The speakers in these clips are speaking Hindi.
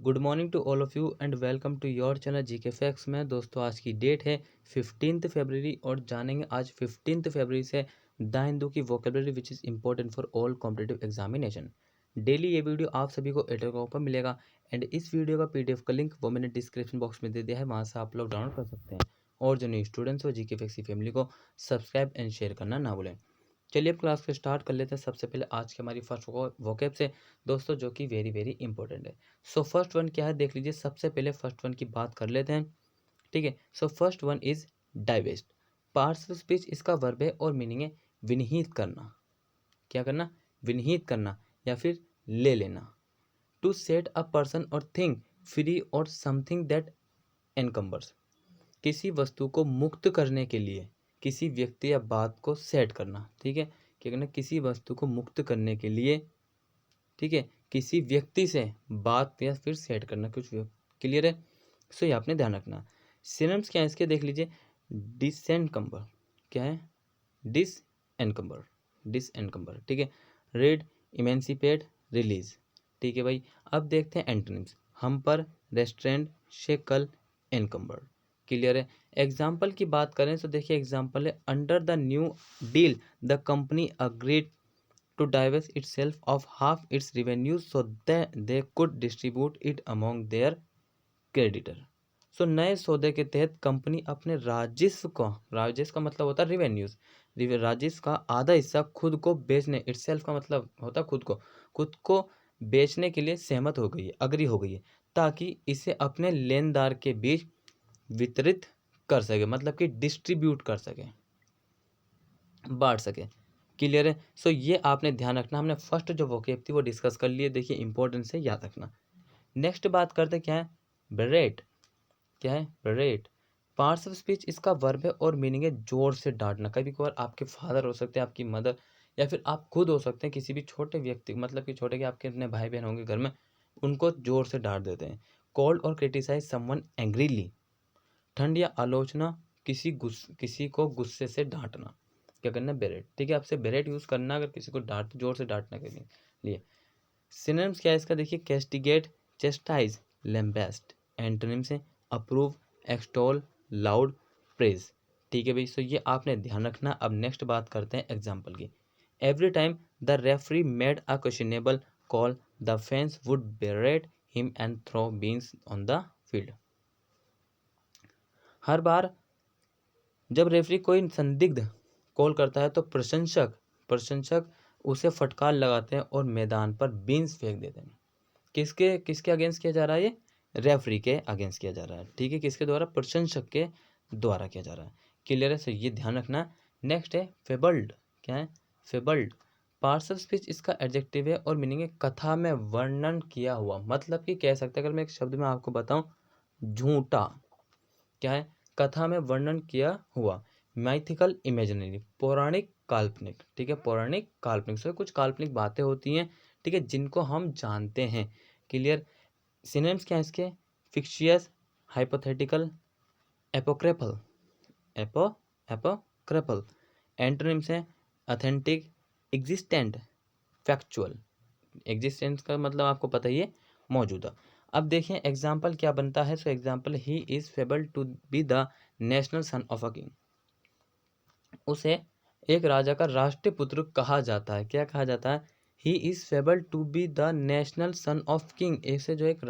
Good morning to all of you and welcome to your channel GK facts में। दोस्तों आज की डेट है 15 फरवरी और जानेंगे आज 15 फरवरी से द हिंदू की vocabulary which is important for all competitive examination. Daily ये वीडियो आप सभी को टेलीग्राम पर मिलेगा एंड इस वीडियो का पीडीएफ का लिंक वो मैंने डिस्क्रिप्शन बॉक्स में दे दिया है, वहाँ से आप लोग डाउनलोड कर सकते हैं। और जो न्यू स्टूडेंट्स हो जीके फैक्ट्स की फैमिली को सब्सक्राइब एंड शेयर करना ना भूलें। चलिए अब क्लास को स्टार्ट कर लेते हैं। सबसे पहले आज की हमारी फर्स्ट वोकेब से दोस्तों, जो कि वेरी वेरी इंपॉर्टेंट है। सो फर्स्ट वन क्या है देख लीजिए। सबसे पहले फर्स्ट वन की बात कर लेते हैं, ठीक है। So first one is divest. Parts of speech इसका वर्ब है और मीनिंग है विनिहित करना। क्या करना? विनिहित करना या फिर ले लेना। टू सेट अ पर्सन और थिंग फ्री और समथिंग दैट एनकम्बर्स। किसी वस्तु को मुक्त करने के लिए किसी व्यक्ति या बात को सेट करना, ठीक है। क्या करना? किसी वस्तु को मुक्त करने के लिए, ठीक है, किसी व्यक्ति से बात या फिर सेट करना। कुछ क्लियर है? सो ये आपने ध्यान रखना। सिनोनिम्स क्या है इसके देख लीजिए। डिसएनकम्बर क्या है? डिसएनकम्बर, डिसएनकम्बर, ठीक है। रीड, इमेंसिपेट, रिलीज, ठीक है भाई। अब देखते हैं एंटोनिम्स। हम पर, रेस्ट्रेंट, शेकल, एनकम्बर। क्लियर है? एग्जाम्पल की बात करें तो देखिए एग्जाम्पल है under the new deal the company agreed to divest itself of half its revenue so that they could distribute it among their creditor। सो नए सौदे के तहत कंपनी अपने राजस्व को, राजस्व का मतलब होता है रिवेन्यूज, राजस्व का आधा हिस्सा खुद को बेचने, इटसेल्फ का मतलब होता है खुद को बेचने के लिए सहमत हो गई है, अग्री हो गई है, ताकि इसे अपने लेनदार के बीच वितरित कर सके, मतलब कि डिस्ट्रीब्यूट कर सके, बांट सके। क्लियर है? सो ये आपने ध्यान रखना। हमने फर्स्ट जो वोकेब थी वो डिस्कस कर लिए, देखिए इंपॉर्टेंस है, याद रखना। नेक्स्ट बात करते क्या है? बरेट। क्या है? बरेट। पार्ट्स ऑफ स्पीच इसका वर्ब है और मीनिंग है जोर से डांटना। कभी कभार आपके फादर हो सकते हैं, आपकी मदर, या फिर आप खुद हो सकते हैं, किसी भी छोटे व्यक्ति, मतलब कि छोटे के आपके अपने भाई बहन होंगे घर में, उनको जोर से डांट देते हैं। कॉल्ड और क्रिटिसाइज समवन एंग्रीली। ठंड या आलोचना, किसी को गुस्से से डांटना। क्या करना? बेरेट, ठीक है। आपसे बेरेट यूज करना अगर किसी को डांट, जोर से डांटने के लिए। सिनोनिम्स क्या है इसका देखिए। कैस्टिगेट, चेस्टाइज, लैम्बेस्ट। एंटोनिम्स है अप्रूव, एक्सटॉल, लाउड, प्रेज, ठीक है भाई। सो ये आपने ध्यान रखना। अब नेक्स्ट बात करते हैं एग्जाम्पल की। Every time the referee made a questionable call the fans would berate him and throw beans on the field. हर बार जब रेफरी कोई संदिग्ध कॉल करता है तो प्रशंसक उसे फटकार लगाते हैं और मैदान पर बीन्स फेंक देते हैं। किसके किसके अगेंस्ट किया जा रहा है? ये रेफरी के अगेंस्ट किया जा रहा है, ठीक है। किसके द्वारा? प्रशंसक के द्वारा किया जा रहा है। क्लियर है? सो ये ध्यान रखना। नेक्स्ट है फेबल्ड। क्या है? फेबल्ड। पार्ट्स ऑफ स्पीच इसका एडजेक्टिव है और मीनिंग है कथा में वर्णन किया हुआ, मतलब कि कह सकते हैं, अगर मैं एक शब्द में आपको बताऊं, झूठा। क्या है? कथा में वर्णन किया हुआ। माइथिकल इमेजिनरी, पौराणिक काल्पनिक, ठीक है। पौराणिक काल्पनिक से कुछ काल्पनिक बातें होती हैं, ठीक है, जिनको हम जानते हैं। क्लियर? सिनोनिम्स क्या है इसके? Fictitious, hypothetical, apocryphal, apocryphal. Antonyms हैं ऑथेंटिक, एग्जिस्टेंट, फैक्चुअल। एग्जिस्टेंस का मतलब आपको पता ही है, मौजूदा। अब देखिए एग्जाम्पल क्या बनता है। So example, he is fabled to be the national son of a king. उसे एक राजा का राष्ट्रीय पुत्र कहा जाता है। क्या कहा जाता है? He is fabled to be the national son of king. ऐसे जो एक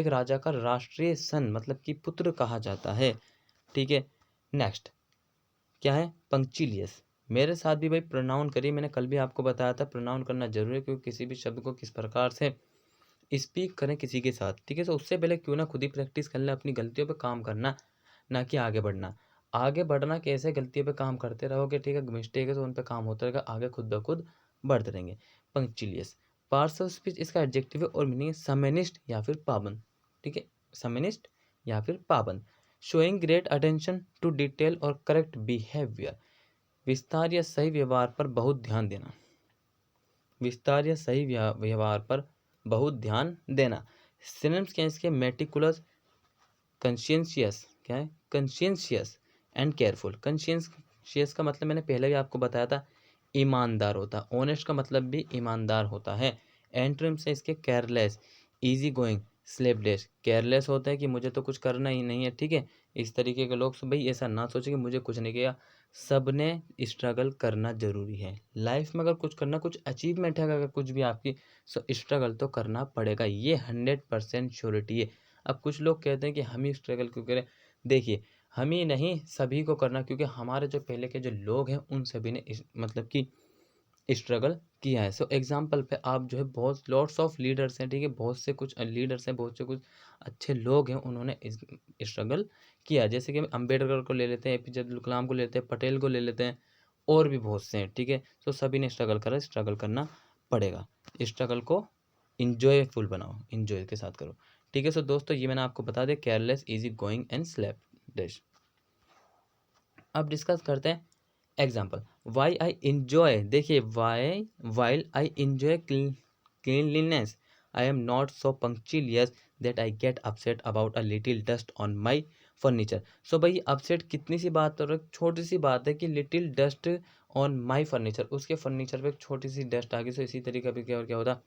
राजा का राष्ट्रीय सन मतलब कि पुत्र कहा जाता है, ठीक है। नेक्स्ट क्या है? पंक्चिलियस। मेरे साथ भी भाई प्रोनाउन करिए। मैंने कल भी आपको बताया था प्रोनाउन करना जरूरी है, क्योंकि किसी भी शब्द को किस प्रकार से स्पीक करें किसी के साथ, ठीक है। तो उससे पहले क्यों ना खुद ही प्रैक्टिस कर लें, अपनी गलतियों पे काम करना, ना कि आगे बढ़ना। आगे बढ़ना कैसे? गलतियों पे काम करते रहोगे, ठीक है। मिस्टेक है तो उन पे काम होता रहेगा, आगे खुद ब खुद बढ़ते रहेंगे। पंक्चुलियस। पार्ट्स ऑफ स्पीच इसका एडजेक्टिव है और मीनिंग है समेनिस्ट या फिर पाबंद, ठीक है। समेनिस्ट या फिर पाबंद। Showing great attention to detail और करेक्ट बिहेवियर। विस्तार या सही व्यवहार पर बहुत ध्यान देना। विस्तार या सही व्यवहार पर बहुत ध्यान देना। सिनोनिम्स क्या है इसके? मेटिकुलस, कंशियंशियस। क्या है? कंशियंशियस एंड केयरफुल। कंशियंशियस का मतलब मैंने पहले भी आपको बताया था, ईमानदार होता है। ऑनेस्ट का मतलब भी ईमानदार होता है। एंटोनिम्स है इसके careless, easy going, slapdash, careless होते हैं कि मुझे तो कुछ करना ही नहीं है, ठीक है। इस तरीके के लोग भाई ऐसा ना सोचे कि मुझे कुछ नहीं किया, सब ने स्ट्रगल करना ज़रूरी है लाइफ में। अगर कुछ करना, कुछ अचीवमेंट है अगर कुछ भी आपकी, सो स्ट्रगल तो करना पड़ेगा, ये 100% श्योरिटी है। अब कुछ लोग कहते हैं कि हम ही स्ट्रगल क्यों करें, देखिए हम ही नहीं सभी को करना, क्योंकि हमारे जो पहले के जो लोग हैं उन सभी ने मतलब कि स्ट्रगल किया है। सो एग्जाम्पल पे आप जो है बहुत लॉट्स ऑफ लीडर्स हैं, ठीक है, बहुत से कुछ लीडर्स हैं, बहुत से कुछ अच्छे लोग हैं, उन्होंने स्ट्रगल किया। जैसे कि हम अम्बेडकर को ले लेते हैं, एपीजे अब्दुल कलाम को ले लेते हैं, पटेल को ले लेते हैं, और भी बहुत से हैं, ठीक है। सो सभी ने स्ट्रगल करा, स्ट्रगल करना पड़ेगा। स्ट्रगल को इंजॉयफुल बनाओ, इंजॉय के साथ करो, ठीक है। सो दोस्तों ये मैंने आपको बता दिया careless, easy going and slapdash. अब डिस्कस करते हैं एग्जाम्पल। वाई आई इंजॉय, देखिए while I enjoy cleanliness, I am not so punctilious that I get upset about a little dust on my furniture. So भाई अपसेट कितनी सी बात और छोटी सी बात है कि little dust on my furniture, उसके फर्नीचर पे एक छोटी सी डस्ट आ गई। सो इसी तरीके भी क्या और क्या होता,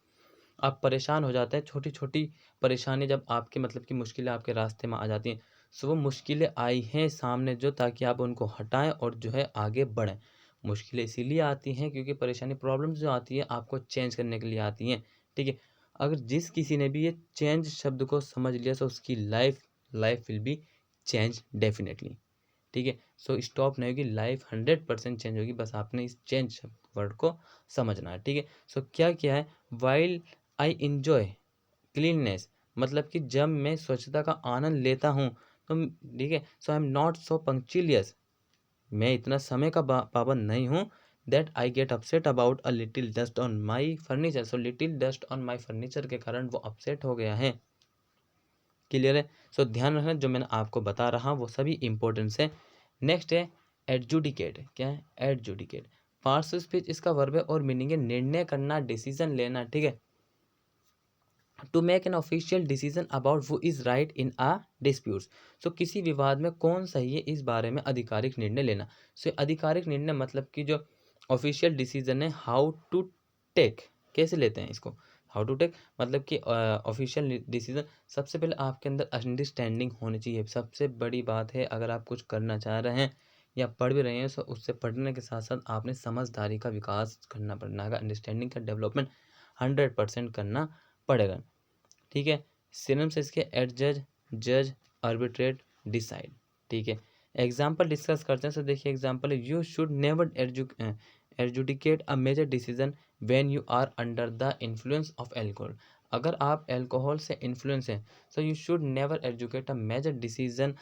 आप परेशान हो जाते हैं, छोटी छोटी परेशानी जब आपके मतलब कि मुश्किलें आपके रास्ते में आ जाती हैं। सो वो मुश्किलें आई हैं सामने जो, ताकि आप उनको हटाएं और जो है आगे बढ़ें। मुश्किलें इसीलिए आती हैं क्योंकि परेशानी प्रॉब्लम्स जो आती है आपको चेंज करने के लिए आती हैं, ठीक है। अगर जिस किसी ने भी ये चेंज शब्द को समझ लिया तो उसकी life life will be change definitely, ठीक है। सो स्टॉप नहीं होगी, लाइफ 100% चेंज होगी, बस आपने इस चेंज वर्ड को समझना है, ठीक है। सो क्या है, वाइल आई इंजॉय क्लीननेस, मतलब कि जब मैं स्वच्छता का आनंद लेता हूँ तो, ठीक है। सो आई एम नॉट सो पंक्चुलियस, मैं इतना समय का पाबंद नहीं हूँ, that I get upset about a little dust on my furniture. So little dust on my furniture के कारण वो अपसेट हो गया है, क्लियर है। सो ध्यान रखना जो मैंने आपको बता रहा वो सभी इंपॉर्टेंस है। नेक्स्ट है एडजुडिकेट, क्या है एडजुडिकेट, पार्ट्स ऑफ स्पीच इसका वर्ब है और मीनिंग है निर्णय करना, डिसीजन लेना, ठीक है। To make an official decision about who is right in a dispute, so किसी विवाद में कौन सही है इस बारे में आधिकारिक निर्णय लेना। सो आधिकारिक निर्णय मतलब कि जो ऑफिशियल डिसीजन है, हाउ टू टेक, कैसे लेते हैं इसको, हाउ टू टेक मतलब कि ऑफिशियल डिसीजन। सबसे पहले आपके अंदर अंडरस्टैंडिंग होनी चाहिए, सबसे बड़ी बात है। अगर आप कुछ करना चाह रहे हैं या पढ़ भी रहे हैं तो उससे पढ़ने के साथ साथ आपने समझदारी का विकास करना पड़ना है, अंडरस्टैंडिंग का डेवलपमेंट 100% करना पड़ेगा, ठीक है। सिनोनिम्स इसके एडजज, जज, आर्बिट्रेट, डिसाइड, ठीक है। एग्जाम्पल डिस्कस करते हैं। सो देखिए एग्जाम्पल है, you should never adjudicate a major decision when you are under the influence of alcohol, अगर आप एल्कोहल से इन्फ्लुएंस हैं। So you should never adjudicate a major decision,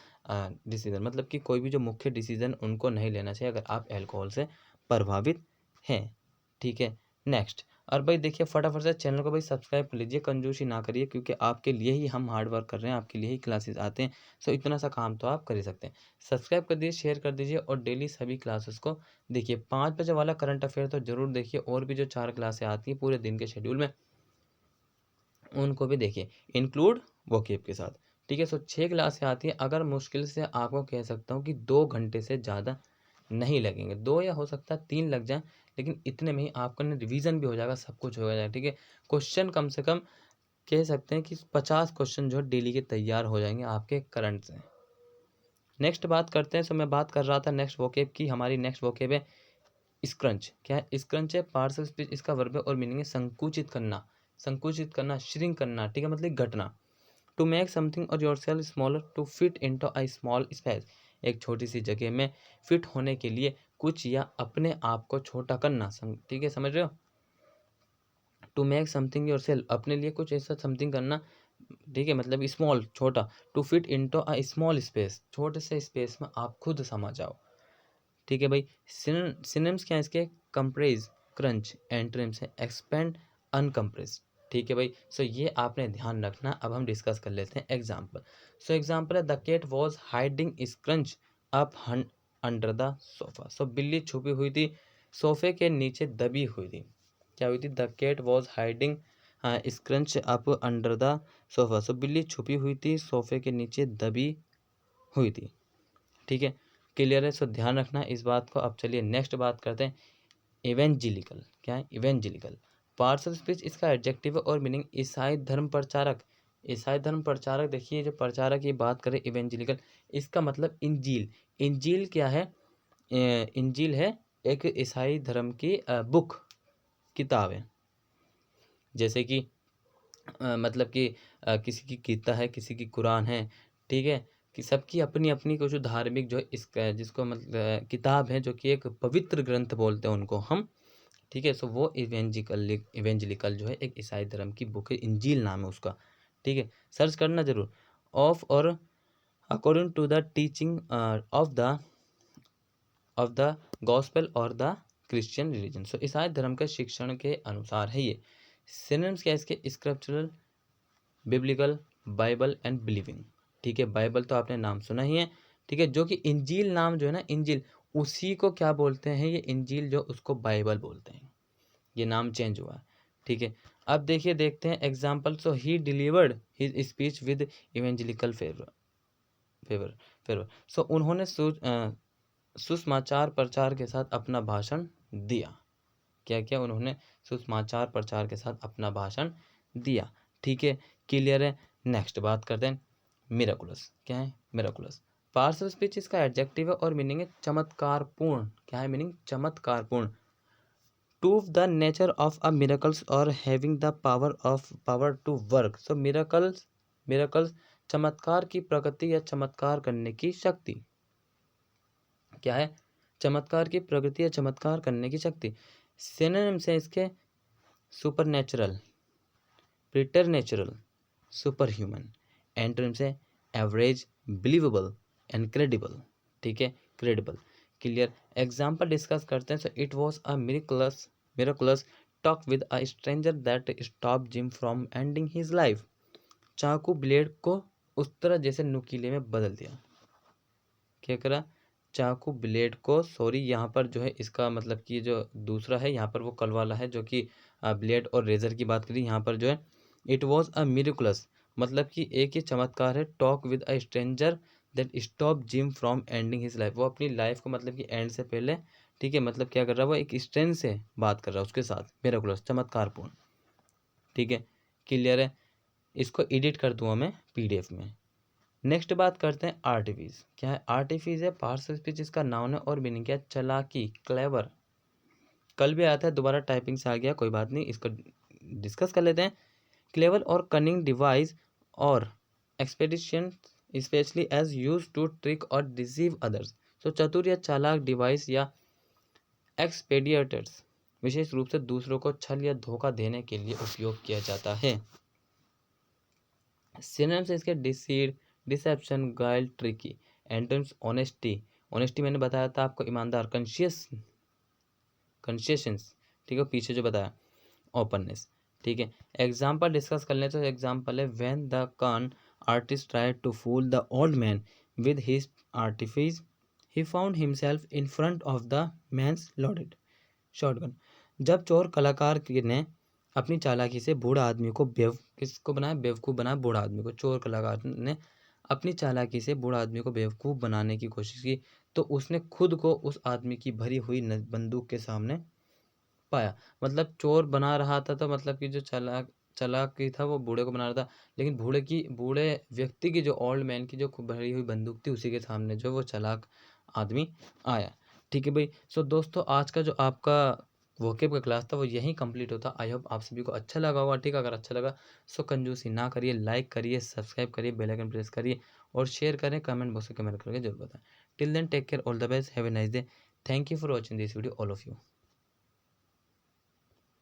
decision मतलब कि कोई भी जो मुख्य डिसीजन उनको नहीं लेना चाहिए अगर आप एल्कोहल से प्रभावित हैं, ठीक है। नेक्स्ट, और भाई देखिए फटाफट से चैनल को भाई सब्सक्राइब कर लीजिए, कंजूसी ना करिए, क्योंकि आपके लिए ही हम हार्ड वर्क कर रहे हैं, आपके लिए ही क्लासेस आते हैं। सो इतना सा काम तो आप कर ही सकते हैं। सब्सक्राइब कर दीजिए, शेयर कर दीजिए और डेली सभी क्लासेस को देखिए। 5 बजे वाला करंट अफेयर तो जरूर देखिए, और भी जो 4 क्लासें आती हैं पूरे दिन के शेड्यूल में उनको भी देखिए, इंक्लूड वोकेब के साथ, ठीक है। सो 6 क्लासें आती हैं, अगर मुश्किल से आपको कह सकता हूँ कि 2 घंटे से ज़्यादा नहीं लगेंगे, 2 या हो सकता है 3 लग जाए, लेकिन इतने में ही आपका ना रिवीजन भी हो जाएगा, सब कुछ हो जाएगा, ठीक है। क्वेश्चन कम से कम कह सकते हैं कि 50 क्वेश्चन जो है डेली के तैयार हो जाएंगे आपके करंट से। नेक्स्ट बात करते हैं। सो मैं बात कर रहा था नेक्स्ट वोकेब की, हमारी नेक्स्ट वोकेब है स्क्रंच, क्या है स्क्रंच है, पार्ट्स ऑफ स्पीच इसका वर्ब है और मीनिंग है संकुचित करना, संकुचित करना, श्रिंक करना, ठीक है, मतलब घटना। To make something or yourself smaller to fit into a small space, एक छोटी सी जगह में फिट होने के लिए कुछ या अपने आप को छोटा करना, ठीक है, समझ रहे हो। To make something yourself, अपने लिए कुछ ऐसा समथिंग करना, ठीक है, मतलब स्मॉल छोटा, to fit into a small space, छोटे से स्पेस में आप खुद समा जाओ, ठीक है भाई। सिनोनिम्स क्या है इसके, कंप्रेस, क्रंच, एंटोनिम्स है एक्सपेंड, अनकम्प्रेस, ठीक है भाई। सो ये आपने ध्यान रखना। अब हम डिस्कस कर लेते हैं एग्जाम्पल। सो एग्जाम्पल है, the cat was hiding scrunch up under the sofa, so बिल्ली छुपी हुई थी सोफे के नीचे दबी हुई थी, क्या हुई थी, the cat was hiding scrunch up under the sofa, so बिल्ली छुपी हुई थी सोफे के नीचे दबी हुई थी, ठीक है, क्लियर है। सो ध्यान रखना इस बात को। अब चलिए नेक्स्ट बात करते हैं इवेंजिलिकल, क्या है इवेंजिलिकल, पार्ट्स ऑफ स्पीच इसका एडजेक्टिव है और मीनिंग ईसाई धर्म प्रचारक, ईसाई धर्म प्रचारक, देखिए जो प्रचारक की बात करें इवेंजेलिकल, इसका मतलब इंजील। इंजील क्या है? इंजील है एक ईसाई धर्म की बुक, किताब है। जैसे कि मतलब कि किसी की गीता है, किसी की कुरान है, ठीक है, कि सबकी अपनी अपनी कुछ धार्मिक जो इसका जिसको मतलब किताब है, जो कि एक पवित्र ग्रंथ बोलते हैं उनको हम, ठीक है। सो वो इवेंजलिकल जो है एक ईसाई धर्म की बुक है, इंजील नाम है उसका, ठीक है, सर्च करना जरूर। Of or according to the teaching of the gospel or the Christian religion. So ईसाई धर्म के शिक्षण के अनुसार है ये। सिनोनिम्स क्या है इसके? Scriptural, biblical, Bible and believing, ठीक है। बाइबल तो आपने नाम सुना ही है, ठीक है। जो कि इंजील नाम जो है ना, इंजील, उसी को क्या बोलते हैं? ये इंजील जो, उसको बाइबल बोलते हैं। ये नाम चेंज हुआ है, ठीक है। अब देखिए, देखते हैं example. So he delivered his speech with evangelical favour favour favour so उन्होंने सुसमाचार प्रचार के साथ अपना भाषण दिया। क्या क्या? उन्होंने सुसमाचार प्रचार के साथ अपना भाषण दिया, ठीक है। क्लियर है। नेक्स्ट बात करते हैं मिराकुलस। क्या है मिराकुलस? पार्ट्स ऑफ स्पीच इसका एडजेक्टिव है और मीनिंग है चमत्कारपूर्ण। क्या है मीनिंग? चमत्कारपूर्ण। To the nature of a miracles और having the power to work. So miracles चमत्कार की प्रकृति या चमत्कार करने की शक्ति। क्या है? चमत्कार की प्रकृति या चमत्कार करने की शक्ति। सिनोनिम्स है इसके supernatural, preternatural, superhuman. Antonyms है एवरेज, बिलीवेबल, इनक्रेडिबल, ठीक है, क्रेडिबल। क्लियर। एग्जाम्पल डिस्कस करते हैं। So it was a miraculous talk with a stranger that stop Jim from ending his life. चाकू ब्लेड को उस तरह जैसे नुकीले में बदल दिया। क्या करा? चाकू ब्लेड को, सॉरी यहाँ पर जो है इसका मतलब कि जो दूसरा है, यहाँ पर वो कल वाला है जो कि ब्लेड और रेजर की बात करी। यहाँ पर जो है इट वॉज अ मिरेकुलस, मतलब कि एक ही चमत्कार है। Talk with a stranger that stop Jim from ending his life. वो अपनी लाइफ को मतलब कि एंड से पहले, ठीक है, मतलब क्या कर रहा है? वो एक स्ट्रेंज से बात कर रहा है उसके साथ। मिरेकुलस, चमत्कारपूर्ण, ठीक है। क्लियर है। इसको एडिट कर दूंगा मैं PDF में। नेक्स्ट बात करते हैं आर्टिफिस। क्या है? आर्टिफिस है पार्ट्स ऑफ स्पीच, इसका नाउन है और मीनिंग क्या है? चालाकी, क्लेवर। कल भी आता है, दोबारा टाइपिंग से आ गया, कोई बात नहीं, इसको डिस्कस कर लेते हैं। Clever or cunning device or expedition specially as used to trick or deceive others. तो चतुर या चालाक डिवाइस या एक्सपेडिएटर्स विशेष रूप से दूसरों को छल या धोखा देने के लिए उपयोग किया जाता है। सिनोनिम्स इसके डिसीड, डिसेप्शन, गाइल, ट्रिकी। एंटोनिम्स ऑनेस्टी, ऑनेस्टी मैंने बताया था आपको, ईमानदार, कॉन्शियस, ठीक है, पीछे जो बताया ओपननेस, ठीक है। एग्जाम्पल डिस्कस कर लें तो एग्जाम्पल है when the con artist tried to fool the old man with his artifice he found himself in front of the man's loaded shotgun. जब चोर कलाकार ने अपनी चालाकी से बूढ़ा आदमी को किसको बनाया? बेवकूफ़ बनाया बूढ़ा आदमी को। चोर कलाकार ने अपनी चालाकी से बूढ़ा आदमी को बेवकूफ़ बनाने की कोशिश की, तो उसने खुद को उस आदमी की भरी हुई बंदूक के सामने पाया। मतलब चोर बना रहा था, तो मतलब कि जो चालाक की था वो बूढ़े को बना रहा था, लेकिन बूढ़े व्यक्ति की, जो ओल्ड मैन की जो भरी हुई बंदूक थी, उसी के सामने जो वो चालाक आदमी आया, ठीक है भाई। सो दोस्तों, आज का जो आपका वोकेब का क्लास था वो यहीं कंप्लीट होता। आई होप आप सभी को अच्छा लगा होगा, ठीक है। अगर अच्छा लगा सो कंजूसी ना करिए, लाइक करिए, सब्सक्राइब करिए, बेल आइकन प्रेस करिए और शेयर करें, कमेंट बॉक्स में कमेंट करके जरूर बताएं। Till then take care, all the best, have a nice day. Thank you for watching this video all of you.